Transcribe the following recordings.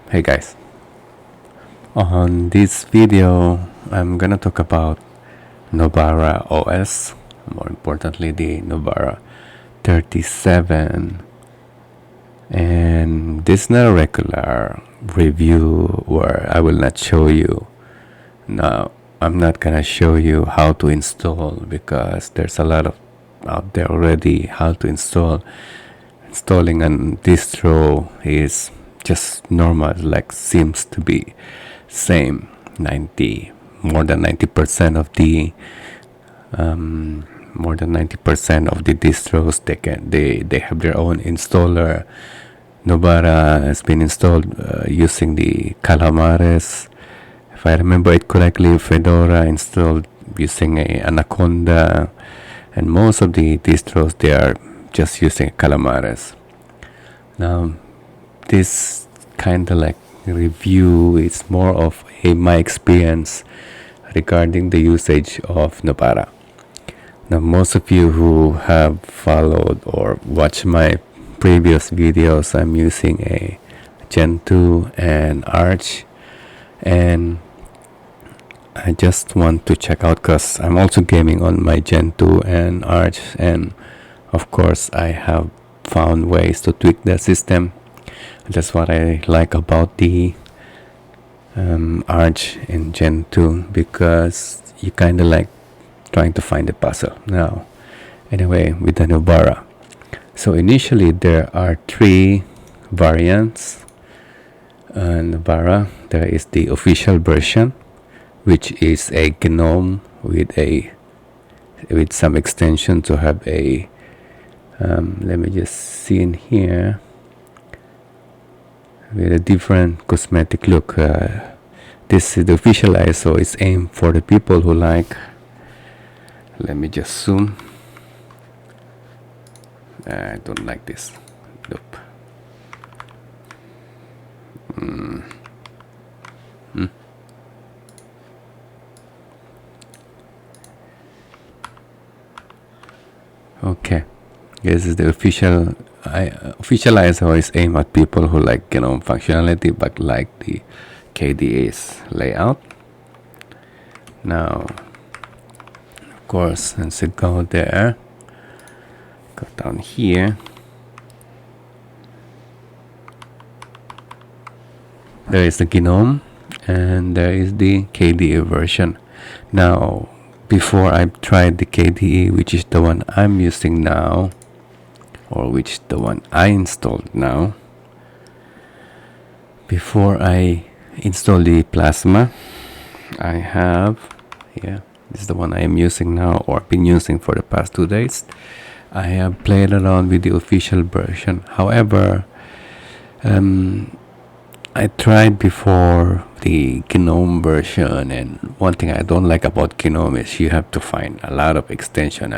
Hey guys, on this video I'm gonna talk about NOBARA OS, more importantly the NOBARA 37, and this is not a regular review where I will not show you. Now I'm not gonna show you how to install because there's a lot of out there already how to install. Installing a distro is just normal, like seems to be same. More than 90% of the distros they have their own installer. Nobara has been installed using the Calamares. If I remember it correctly, Fedora installed using a Anaconda, and most of the distros they are just using Calamares. Now, this kind of like review is more of my experience regarding the usage of NOBARA. Now, most of you who have followed or watched my previous videos, I'm using a GENTOO and Arch, and I just want to check out because I'm also gaming on my GENTOO and Arch, and of course I have found ways to tweak the system. That's what I like about the Arch and GENTOO, because you kind of like trying to find the puzzle. Now, anyway, with the NOBARA. So initially there are three variants. NOBARA, there is the official version, which is a GNOME with some extension to have a let me just see in here, with a different cosmetic look. This is the official ISO. It's aimed for the people who like, let me just zoom. I don't like this. Nope. Okay, this is the official ISO. Is aimed at people who like functionality but like the KDE's layout. Now, of course, once you go there, go down here, there is the GNOME and there is the KDE version. Now, before I tried the KDE, which is the one I'm using now, or which is the one I installed now, before I install the Plasma, I have, this is the one I am using now, or been using for the past 2 days. I have played around with the official version. However, I tried before the GNOME version, and one thing I don't like about GNOME is you have to find a lot of extension,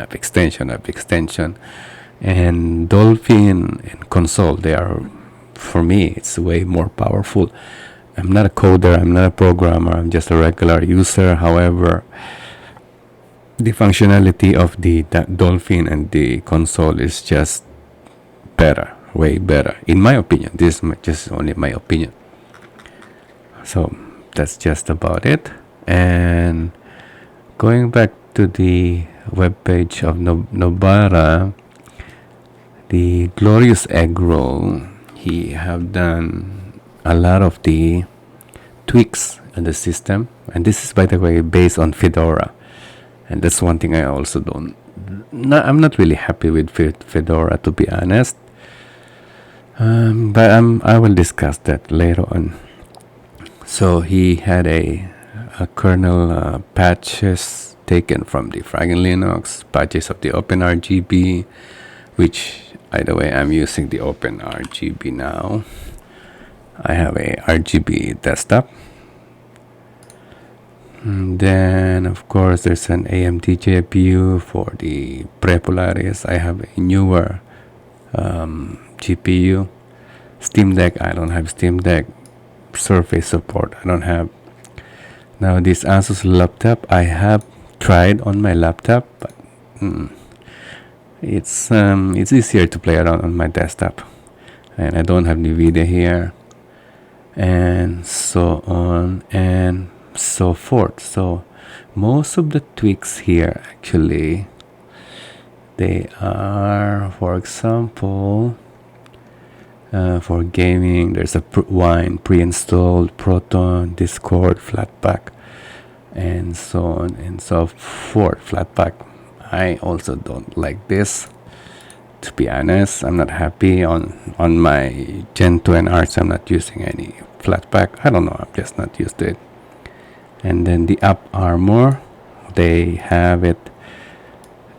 and Dolphin and Console, they are, for me, it's way more powerful. I'm not a coder, I'm not a programmer, I'm just a regular user. However, the functionality of the Dolphin and the Console is just better, way better, in my opinion. This is just only my opinion. So that's just about it. And going back to the webpage of NOBARA, the Glorious Egg Roll, he have done a lot of the tweaks in the system, and this is, by the way, based on Fedora, and that's one thing I also I'm not really happy with Fedora, to be honest, but I will discuss that later on. So he had a kernel patches taken from the Fragging Linux, patches of the OpenRGB, which, by the way, I'm using the OpenRGB now. I have a RGB desktop. And then, of course, there's an AMD GPU for the Prepolaris. I have a newer GPU. Steam Deck, I don't have Steam Deck. Surface support, I don't have. Now, this ASUS laptop, I have tried on my laptop, but it's easier to play around on my desktop, and I don't have NVIDIA here. and so on and so forth. So most of the tweaks here actually, they are, for example, for gaming, there's a Wine pre-installed, Proton, Discord, Flatpak, and so on and so forth. Flatpak, I also don't like this. To be honest, I'm not happy on my Gen 2 and Arch. I'm not using any Flatpak. I don't know, I'm just not used to it. And then the Up Armor, they have it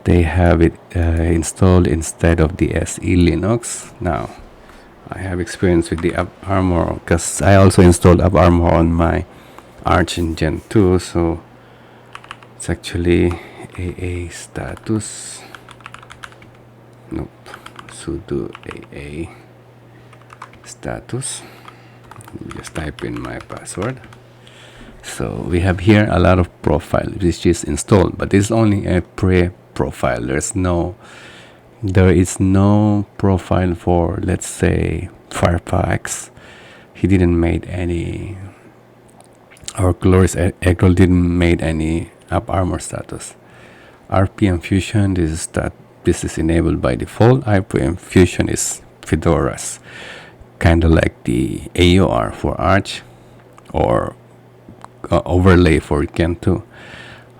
installed instead of the SE Linux. Now I have experience with the Up Armor because I also installed Up Armor on my Arch in Gen 2, so it's actually AA status. Nope, sudo AA status. Just type in my password. So we have here a lot of profile which is installed, but this is only a pre-profile. There is no profile for, let's say, Firefox. He didn't made any, or Glorious Eagle didn't made any Up Armor status. RPM Fusion, this is enabled by default. RPM Fusion is Fedora's, kind of like the AUR for Arch, or overlay for Gentoo.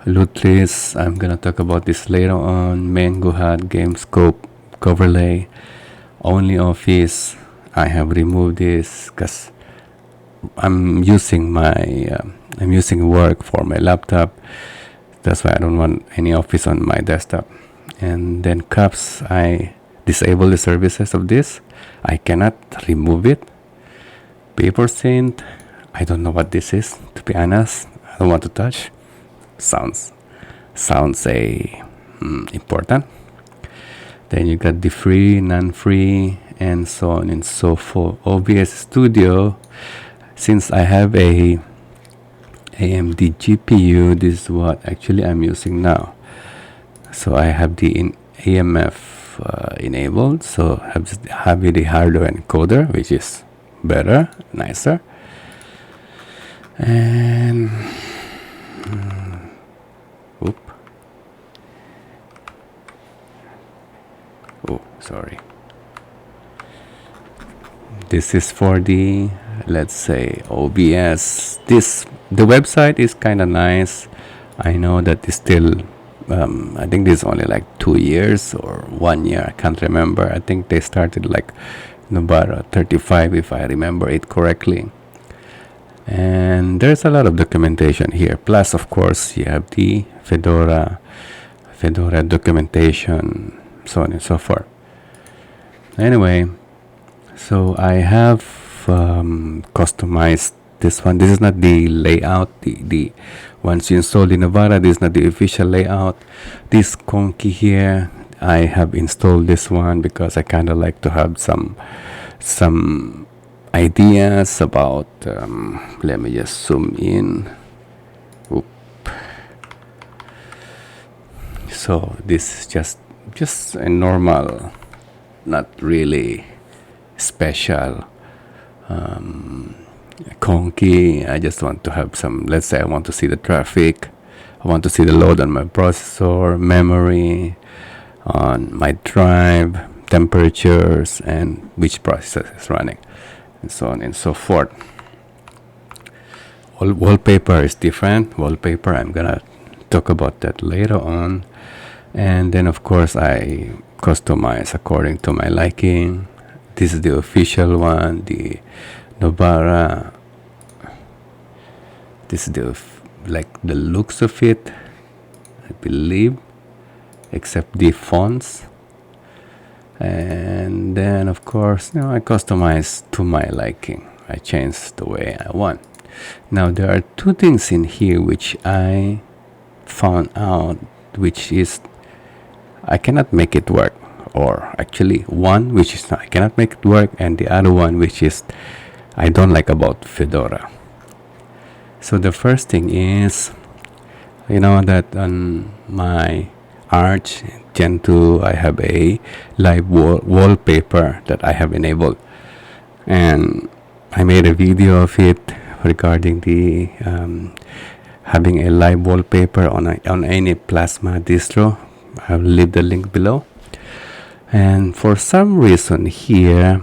Loot list, I'm gonna talk about this later on. Main GUHAT, game scope, overlay, only office. I have removed this because I'm using work for my laptop. That's why I don't want any office on my desktop. And then cups, I disable the services of this. I cannot remove it. Paper synth, I don't know what this is, to be honest. I don't want to touch. Sounds important. Then you got the free, non-free, and so on and so forth. OBS Studio, since I have a AMD GPU, this is what actually I'm using now. So I have the AMF enabled, so have the hardware encoder, which is better, nicer. And sorry, this is for the, let's say, OBS. The website is kind of nice. I know that it's still I think this is only like 2 years or 1 year, I can't remember. I think they started like NOBARA 35, if I remember it correctly. And there's a lot of documentation here. Plus, of course, you have the Fedora documentation, so on and so forth. Anyway, so I have customized this one. This is not the layout. The once you install the NOBARA, this is not the official layout. This Conky here, I have installed this one because I kind of like to have some ideas about. Let me just zoom in. So this is just a normal, not really special conky. I just want to have some, let's say I want to see the traffic, I want to see the load on my processor, memory, on my drive, temperatures, and which processor is running, and so on and so forth. Wallpaper is different. Wallpaper, I'm gonna talk about that later on. And then of course I customize according to my liking. This is the official one, the NOBARA. This is the looks of it, I believe, except the fonts. And then of course, I customize to my liking. I change the way I want. Now there are two things in here which I found out, which is I cannot make it work, or actually one which is I cannot make it work, and the other one which is I don't like about Fedora. So the first thing is, that on my Arch Gen 2 I have a live wallpaper that I have enabled, and I made a video of it regarding the having a live wallpaper on any Plasma distro. I'll leave the link below. And for some reason here,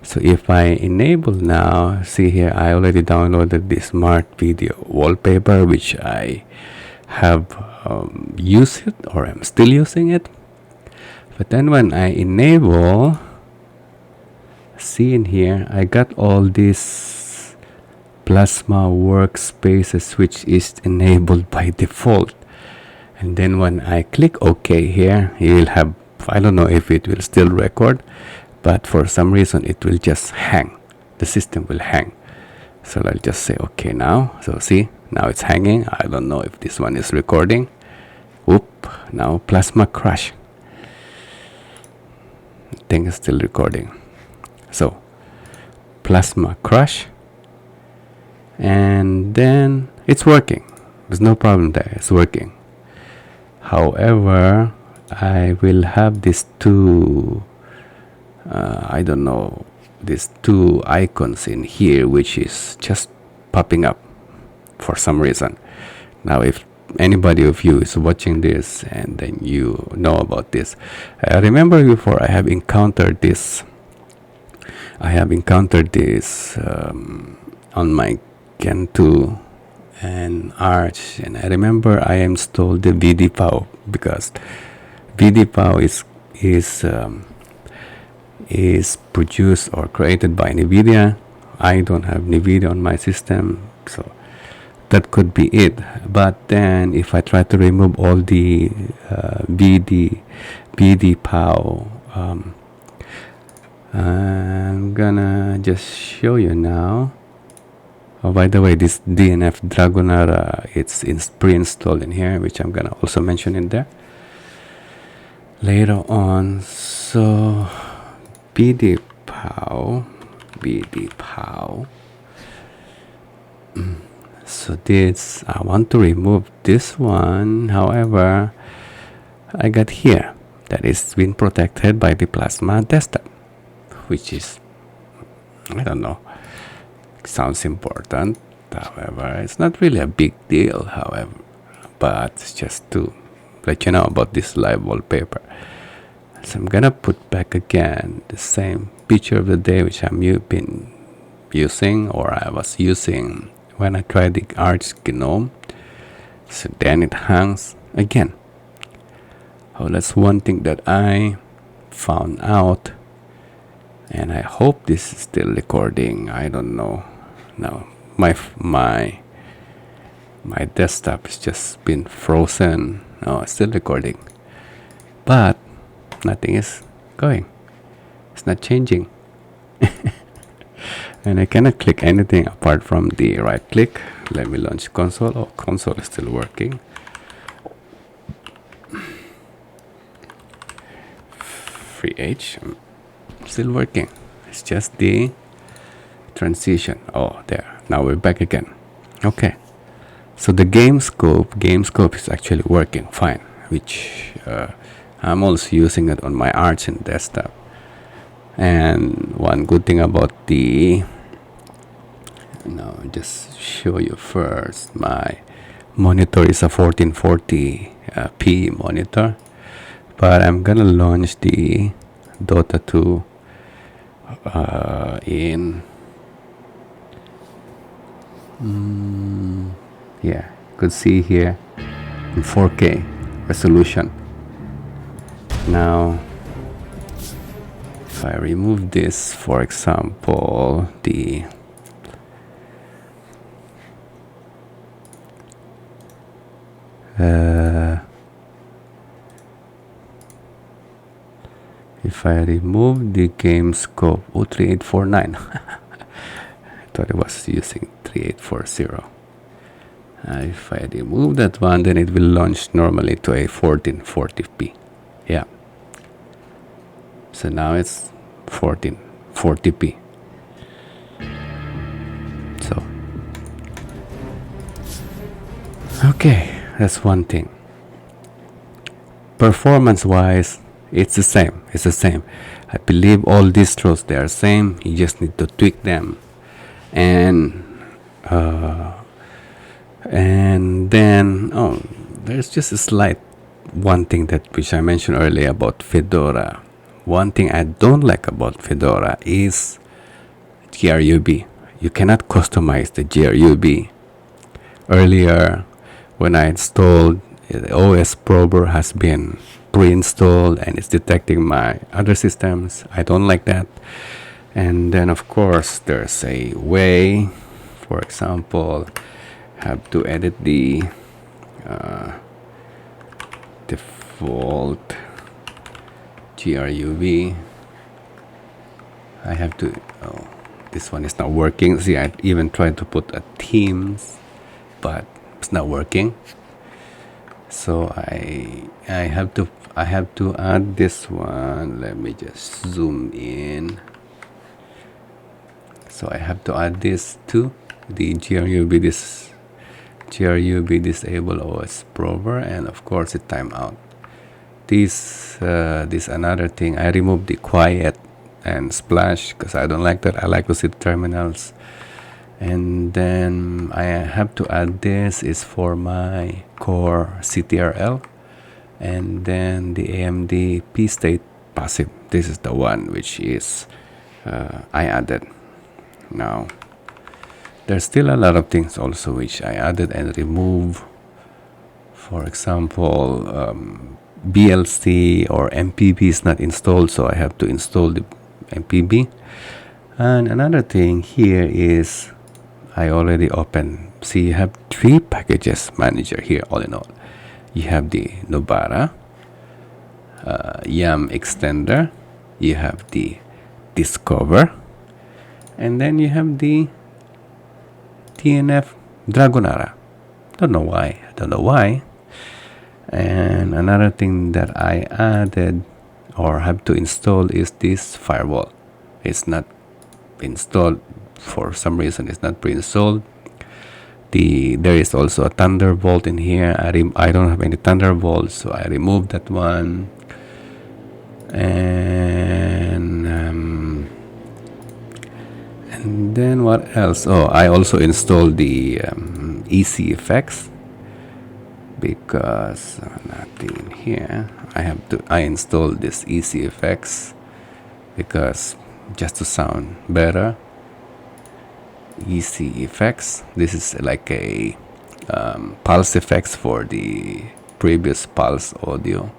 so if I enable now, see here, I already downloaded the smart video wallpaper, which I have used it, or I'm still using it. But then when I enable, see in here, I got all these Plasma workspaces, which is enabled by default. And then when I click OK here, you'll have, I don't know if it will still record, but for some reason it will just hang. The system will hang. So I'll just say OK now. So see, now it's hanging. I don't know if this one is recording. Whoop, now Plasma crash. I think it's still recording. So Plasma crash, and then it's working. There's no problem there, it's working. However, I will have these two I don't know, these two icons in here, which is just popping up for some reason. Now if anybody of you is watching this and then you know about this, I remember before I have encountered this on my GENTOO and Arch, and I remember I installed the VDPOW because VDPOW is produced or created by NVIDIA. I don't have NVIDIA on my system, so that could be it. But then if I try to remove all the VDPOW, I'm gonna just show you now. Oh, by the way, this DNF Dragonara, it's pre-installed in here, which I'm gonna also mention in there later on. So VDPOW. So this, I want to remove this one. However, I got here that is been protected by the Plasma desktop, which is, I don't know, sounds important. However, it's not really a big deal, however, but it's just to let you know about this live wallpaper. So I'm gonna put back again the same picture of the day, which I'm been using, or I was using when I tried the Arch GNOME. So then it hangs again. Oh, that's one thing that I found out, and I hope this is still recording. I don't know. Now my desktop has just been frozen. No, it's still recording, but nothing is going. It's not changing. And I cannot click anything apart from the right click. Let me launch console. Oh, console is still working. FreeH still working. It's just the transition. Oh, there. Now we're back again. Okay. So the game scope is actually working fine, which I'm also using it on my Arch and desktop. And one good thing about the, just show you first, my monitor is a 1440p monitor, but I'm gonna launch the Dota 2 in yeah, you could see here in 4K resolution. Now if I remove this, for example, the if I remove the game scope, 3849 I thought it was using 3840. If I remove that one, then it will launch normally to a 1440p. Yeah, so now it's 1440p. So okay, that's one thing. Performance wise, it's the same. I believe all distros they are same. You just need to tweak them, and then there's just a slight one thing that which I mentioned earlier about Fedora. One thing I don't like about Fedora is GRUB. You cannot customize the GRUB. Earlier, when I installed the OS prober has been pre-installed and it's detecting my other systems. I don't like that. And then of course there's a way, for example, have to edit the default GRUB. I have to, this one is not working. See, I even tried to put a themes, but it's not working. So I have to add this one. Let me just zoom in. So I have to add this to the GRUB disable OS prober, and of course it timeout. This another thing. I removed the quiet and splash because I don't like that. I like to see the terminals. And then I have to add this is for my core CTRL, and then the AMD P state passive. This is the one which is I added. Now there's still a lot of things also which I added and remove. For example, BLC or MPB is not installed, so I have to install the MPB. And another thing here is I already opened. See, you have 3 packages manager here. All in all, you have the NOBARA, YAM extender, you have the Discover, and then you have the TNF Dragonara. Don't know why. And another thing that I added or have to install is this firewall. It's not installed for some reason. It's not pre-installed. There is also a Thunderbolt in here. I don't have any Thunderbolt, so I removed that one. And then what else? I also installed the EC effects, because nothing in here. I installed this EC effects because just to sound better. EC effects. This is like a pulse effects for the previous pulse audio.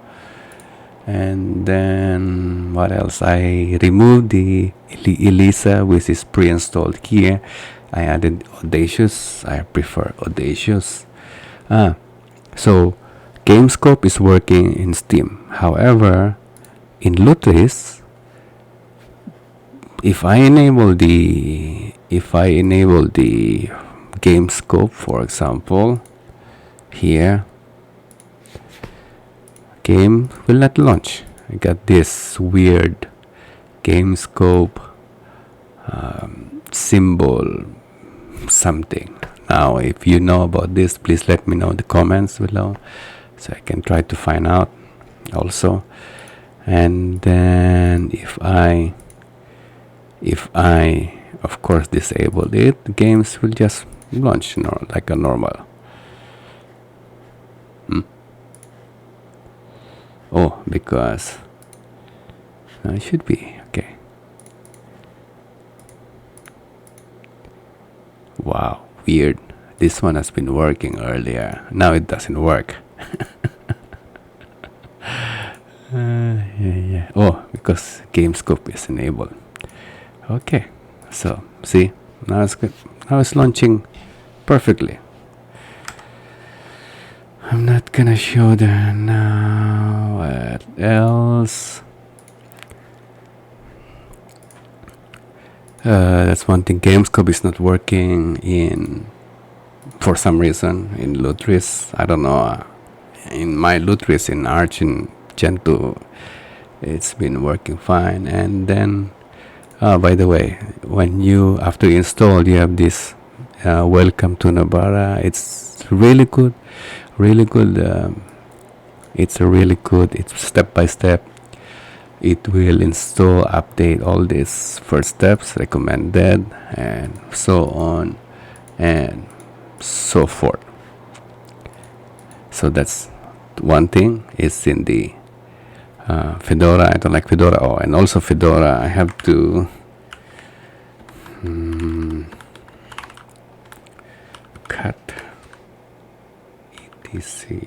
And then what else? I removed the Elisa, which is pre-installed here. I added Audacious. I prefer Audacious. So GameScope is working in Steam. However, in Lutris, if I enable the GameScope, for example, here, game will not launch. I got this weird GameScope symbol something. Now, if you know about this, please let me know in the comments below, so I can try to find out also. And then if I of course disable it, the games will just launch like a normal. Because it should be okay. Wow, weird. This one has been working earlier. Now it doesn't work. Yeah. Because GameScope is enabled. Okay, so see, now it's good. Now it's launching perfectly. I'm not gonna show that now. What else? That's one thing. GameScope is not working for some reason in Lutris. I don't know. In my Lutris in Arch in GENTOO, it's been working fine. And then, by the way, after you install, you have this welcome to NOBARA. It's really good. It's step by step. it will install, update all these first steps recommended, and so on and so forth. So that's one thing is in the Fedora. I don't like Fedora. Oh, and also Fedora, I have to cut etc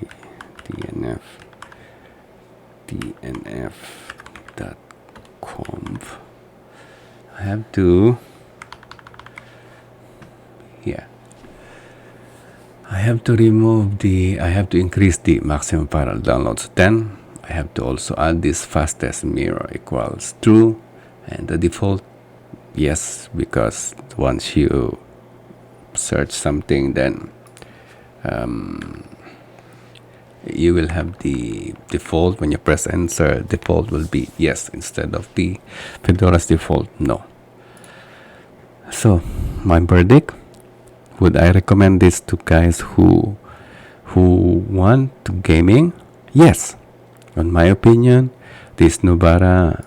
dnf.conf. I have to I have to remove the, I have to increase the maximum parallel downloads 10. I have to also add this fastest mirror equals true, and the default yes, because once you search something, then you will have the default. When you press enter, default will be yes instead of the Fedora's default no. So my verdict, would I recommend this to guys who want to gaming? Yes. In my opinion, this NOBARA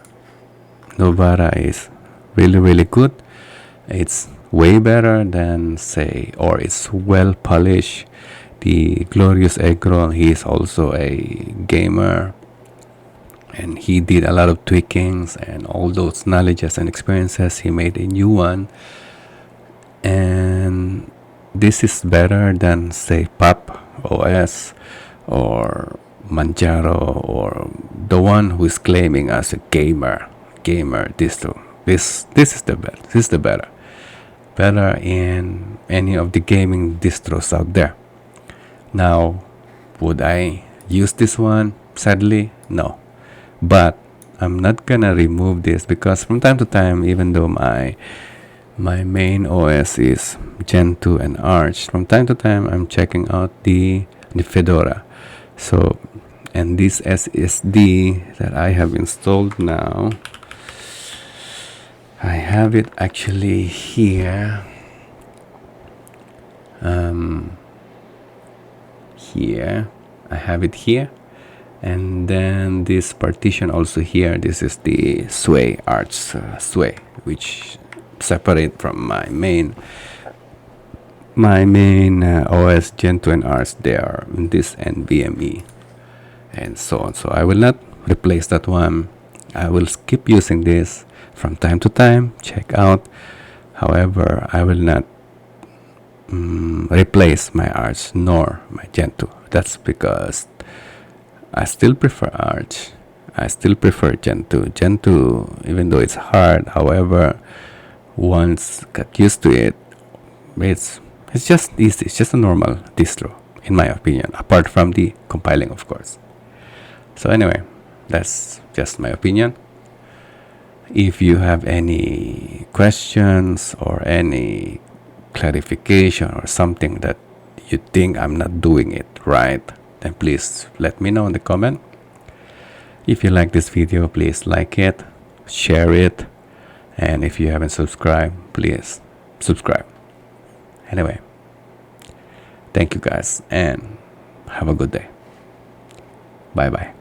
is really good. It's way better than, say, or it's well polished. The Glorious Egron, he is also a gamer, and he did a lot of tweakings, and all those knowledges and experiences, he made a new one. And this is better than, say, Pop OS or Manjaro, or the one who is claiming as a gamer distro. This is the best. This is the better in any of the gaming distros out there. Now, would I use this one? Sadly, no. But I'm not gonna remove this, because from time to time, even though my main OS is Gentoo and Arch, from time to time I'm checking out the Fedora. So, and this SSD that I have installed now, I have it actually here. Here I have it here, and then this partition also here. This is the Sway Arch Sway, which separate from my main OS Gentoo and Arch. They are in this NVMe and so on. So I will not replace that one. I will keep using this from time to time, check out. However, I will not replace my Arch nor my Gentoo. That's because I still prefer Arch. I still prefer Gentoo. Gentoo, even though it's hard, however, once got used to it, it's just easy. It's just a normal distro, in my opinion, apart from the compiling, of course. So anyway, that's just my opinion. If you have any questions or any clarification or something that you think I'm not doing it right, then please let me know in the comment. If you like this video, please like it, share it, and if you haven't subscribed, please subscribe. Anyway, thank you guys, and have a good day. Bye bye.